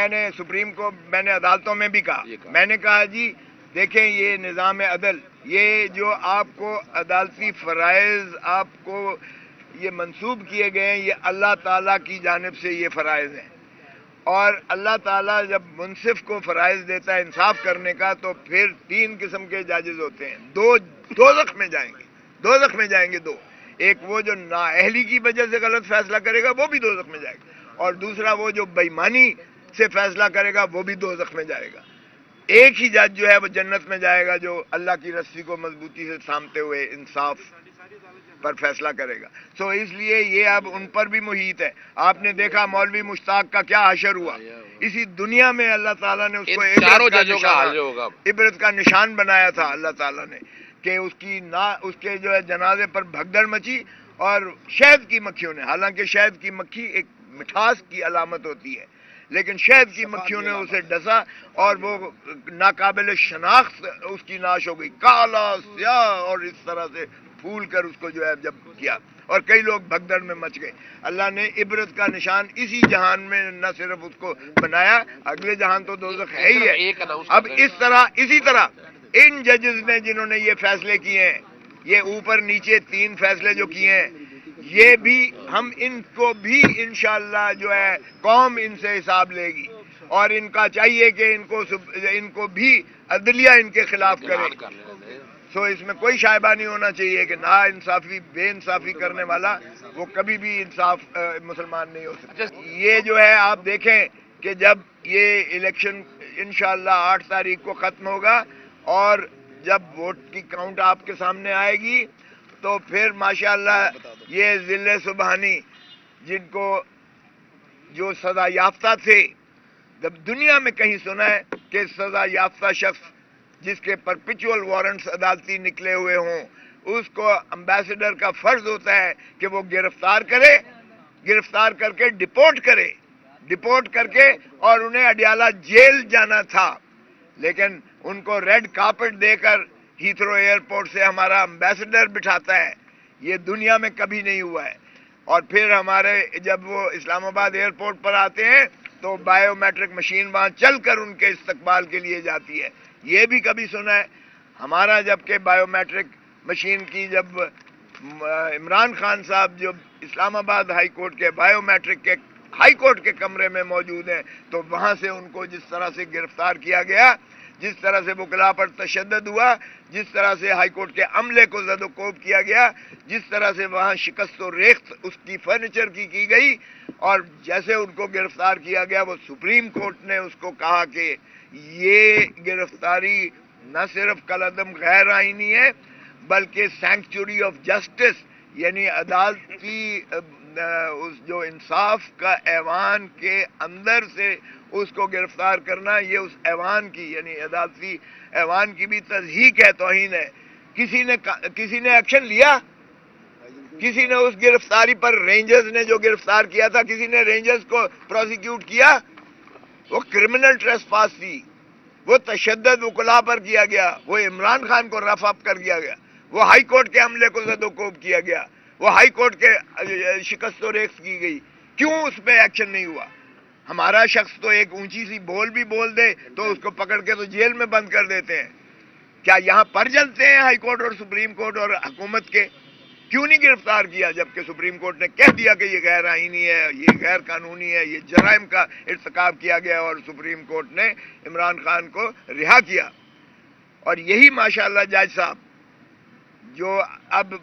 میں نے عدالتوں میں بھی کہا، میں نے کہا جی دیکھیں یہ نظام عدل، یہ جو آپ کو عدالتی فرائض آپ کو یہ منسوب کیے گئے ہیں، یہ اللہ تعالیٰ کی جانب سے یہ فرائض ہیں، اور اللہ تعالیٰ جب منصف کو فرائض دیتا ہے انصاف کرنے کا تو پھر 3 قسم کے ججز ہوتے ہیں، 2 دوزخ میں جائیں گے، دوزخ میں جائیں گے 2، ایک وہ جو نااہلی کی وجہ سے غلط فیصلہ کرے گا وہ بھی دوزخ میں جائے گا، اور دوسرا وہ جو بےایمانی سے فیصلہ کرے گا وہ بھی دوزخ میں جائے گا۔ ایک ہی جج جو ہے وہ جنت میں جائے گا جو اللہ کی رسی کو مضبوطی سے تھامتے ہوئے انصاف پر فیصلہ کرے گا۔ سو اس لیے یہ اب ان پر بھی محیط ہے۔ آپ نے دیکھا مولوی مشتاق کا کیا حشر ہوا، اسی دنیا میں اللہ تعالیٰ نے اس کو عبرت کا نشان بنایا تھا اللہ تعالیٰ نے، کہ اس کے جو ہے جنازے پر بھگدڑ مچی اور شہد کی مکھیوں نے، حالانکہ شہد کی مکھی ایک مٹھاس کی علامت ہوتی ہے، لیکن شہد کی مکھیوں نے اسے ڈسا اور وہ ناقابل شناخت اس کی ناش ہو گئی، کالا سیاہ، اور اس طرح سے پھول کر اس کو جو ہے جب کیا، اور کئی لوگ بھگدڑ میں مچ گئے۔ اللہ نے عبرت کا نشان اسی جہان میں نہ صرف اس کو بنایا، اگلے جہان تو دوزخ ہے ہی ہے۔ اب اسی طرح ان ججز نے جنہوں نے یہ فیصلے کیے ہیں، یہ اوپر نیچے 3 فیصلے جو کیے ہیں، یہ بھی ہم ان کو بھی انشاءاللہ جو ہے قوم ان سے حساب لے گی، اور ان کا چاہیے کہ ان کو بھی عدلیہ ان کے خلاف کرے۔ سو اس میں کوئی شائبہ نہیں ہونا چاہیے کہ نا انصافی بے انصافی کرنے والا وہ کبھی بھی انصاف مسلمان نہیں ہو سکتا۔ یہ جو ہے آپ دیکھیں کہ جب یہ الیکشن انشاءاللہ 8 تاریخ کو ختم ہوگا اور جب ووٹ کی کاؤنٹ آپ کے سامنے آئے گی تو پھر ماشاءاللہ یہ ذل سبحانی جن کو جو سزا یافتہ تھے، جب دنیا میں کہیں سنا ہے کہ سزا یافتہ شخص جس کے پرپیچول وارنٹس عدالتی نکلے ہوئے ہوں، اس کو امبیسڈر کا فرض ہوتا ہے کہ وہ گرفتار کرے، گرفتار کر کے ڈپورٹ کر کے اور انہیں اڈیالہ جیل جانا تھا، لیکن ان کو ریڈ کارپٹ دے کر ہیتھرو ایئرپورٹ سے ہمارا امبیسڈر بٹھاتا ہے۔ یہ دنیا میں کبھی نہیں ہوا ہے۔ اور پھر ہمارے جب وہ اسلام آباد ایئرپورٹ پر آتے ہیں تو بائیو میٹرک مشین وہاں چل کر ان کے استقبال کے لیے جاتی ہے۔ یہ بھی کبھی سنا ہے ہمارا جب کہ بائیو میٹرک مشین کی جب عمران خان صاحب جو اسلام آباد ہائی کورٹ کے بائیو میٹرک کے ہائی کورٹ کے کمرے میں موجود ہیں تو وہاں سے ان کو جس طرح سے گرفتار کیا گیا، جس طرح سے وکلاء پر تشدد ہوا، جس طرح سے ہائی کورٹ کے عملے کو زد و کوب کیا گیا، جس طرح سے وہاں شکست و ریخت اس کی فرنیچر کی گئی، اور جیسے ان کو گرفتار کیا گیا وہ سپریم کورٹ نے اس کو کہا کہ یہ گرفتاری نہ صرف کالعدم غیر آئینی ہے بلکہ سینکچوری آف جسٹس، یعنی عدالتی اس جو انصاف کا ایوان کے اندر سے اس کو گرفتار کرنا، یہ اس ایوان کی یعنی عدالتی ایوان کی بھی تضحیق ہے، توہین ہے۔ کسی نے ایکشن لیا؟ کسی نے اس گرفتاری پر رینجرز نے جو گرفتار کیا تھا، کسی نے رینجرز کو پروسیکیوٹ کیا؟ وہ کرمنل ٹریسپاس تھی، وہ تشدد وکلاء پر کیا گیا، وہ عمران خان کو رف اپ کر دیا گیا، وہ ہائی کورٹ کے عملے کو زد و کوب کیا گیا، وہ ہائی کورٹ کے شکست و ریخت کی گئی، کیوں اس پہ ایکشن نہیں ہوا؟ ہمارا شخص تو ایک اونچی سی بول بھی بول دے تو اس کو پکڑ کے تو جیل میں بند کر دیتے ہیں۔ کیا یہاں پر جلتے ہیں ہائی کورٹ اور سپریم کورٹ اور حکومت کے؟ کیوں نہیں گرفتار کیا جبکہ سپریم کورٹ نے کہہ دیا کہ یہ غیر آئینی ہے، یہ غیر قانونی ہے، یہ جرائم کا ارتکاب کیا گیا، اور سپریم کورٹ نے عمران خان کو رہا کیا۔ اور یہی ماشاءاللہ جج صاحب جو اب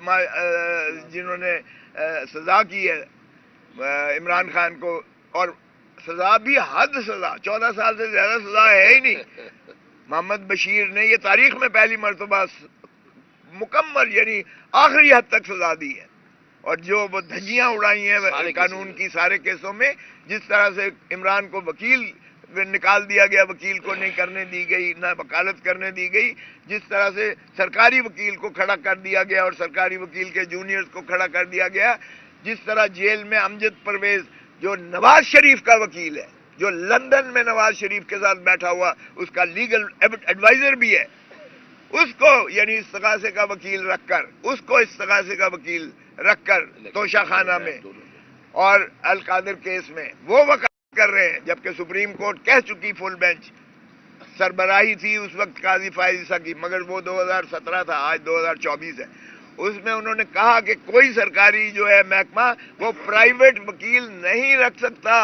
جنہوں نے سزا کی ہے عمران خان کو، اور سزا بھی حد سزا، 14 سال سے زیادہ سزا ہے ہی نہیں، محمد بشیر نے یہ تاریخ میں پہلی مرتبہ مکمل یعنی آخری حد تک سزا دی ہے، اور جو وہ دھجیاں اڑائی ہیں قانون کی سارے کیسوں میں، جس طرح سے عمران کو وکیل نکال دیا گیا، وکیل کو نہیں کرنے دی گئی، نہ وکالت کرنے دی گئی، جس طرح سے سرکاری وکیل کو کھڑا کر دیا گیا اور سرکاری وکیل کے جونیئرز کو کھڑا کر دیا گیا، جس طرح جیل میں امجد پرویز جو نواز شریف کا وکیل ہے، جو لندن میں نواز شریف کے ساتھ بیٹھا ہوا اس کا لیگل ایڈوائزر بھی ہے، اس کو یعنی استغاثے کا وکیل رکھ کر، اس کو استغاثے کا وکیل رکھ کر توشہ خانہ میں اور القادر کیس میں وہ وکالت کر رہے ہیں، جبکہ سپریم کورٹ کہہ چکی فل بینچ، سربراہی تھی اس وقت قاضی فائز عیسیٰ کی، مگر وہ 2017 تھا، آج 2024 ہے، اس میں انہوں نے کہا کہ کوئی سرکاری جو ہے محکمہ وہ پرائیویٹ وکیل نہیں رکھ سکتا،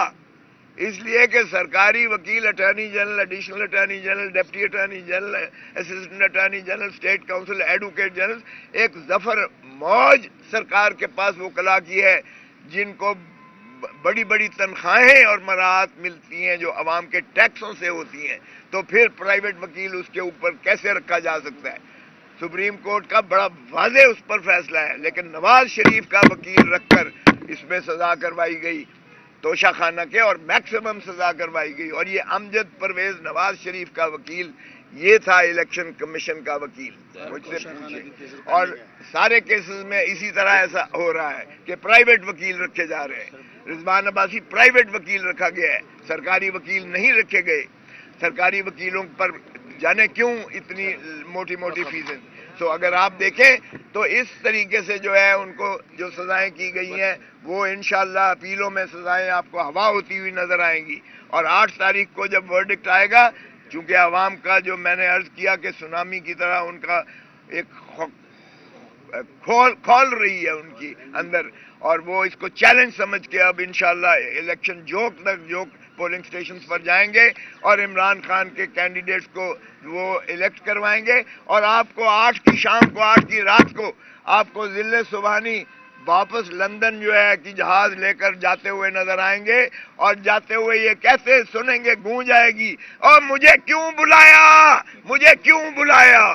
اس لیے کہ سرکاری وکیل attorney general, additional attorney general, deputy attorney general, assistant attorney general, state council, advocate general, ایک ظفر موج سرکار کے پاس وکلاء کی ہے جن کو بڑی بڑی تنخواہیں اور مراعات ملتی ہیں جو عوام کے ٹیکسوں سے ہوتی ہیں، تو پھر پرائیویٹ وکیل اس کے اوپر کیسے رکھا جا سکتا ہے؟ سپریم کورٹ کا بڑا واضح اس پر فیصلہ ہے، لیکن نواز شریف کا وکیل رکھ کر اس میں سزا کروائی گئی توشہ خانہ کے، اور میکسیمم سزا کروائی گئی، اور یہ امجد پرویز نواز شریف کا وکیل یہ تھا الیکشن کمیشن کا وکیل، مجھ سے پوچھے، اور سارے کیسز میں اسی طرح ایسا ہو رہا ہے کہ پرائیویٹ وکیل رکھے جا رہے ہیں۔ رضوان عباسی پرائیویٹ وکیل رکھا گیا ہے، سرکاری وکیل نہیں رکھے گئے، سرکاری وکیلوں پر جانے کیوں اتنی موٹی موٹی فیسیں۔ تو اگر آپ دیکھیں تو اس طریقے سے جو ہے ان کو جو سزائیں کی گئی ہیں وہ انشاءاللہ اپیلوں میں سزائیں آپ کو ہوا ہوتی ہوئی نظر آئیں گی، اور 8 تاریخ کو جب ورڈکٹ آئے گا، چونکہ عوام کا جو میں نے عرض کیا کہ سونامی کی طرح ان کا ایک کھول رہی ہے ان کی اندر، اور وہ اس کو چیلنج سمجھ کے اب انشاءاللہ الیکشن جوک پولنگ سٹیشنز پر جائیں گے اور عمران خان کے کینڈیڈیٹس کو وہ الیکٹ کروائیں گے، اور آپ کو 8 کی شام کو، 8 کی رات کو آپ کو ذل سبحانی واپس لندن جو ہے کہ جہاز لے کر جاتے ہوئے نظر آئیں گے، اور جاتے ہوئے یہ کیسے سنیں گے، گونج آئے گی، اور مجھے کیوں بلایا، مجھے کیوں بلایا۔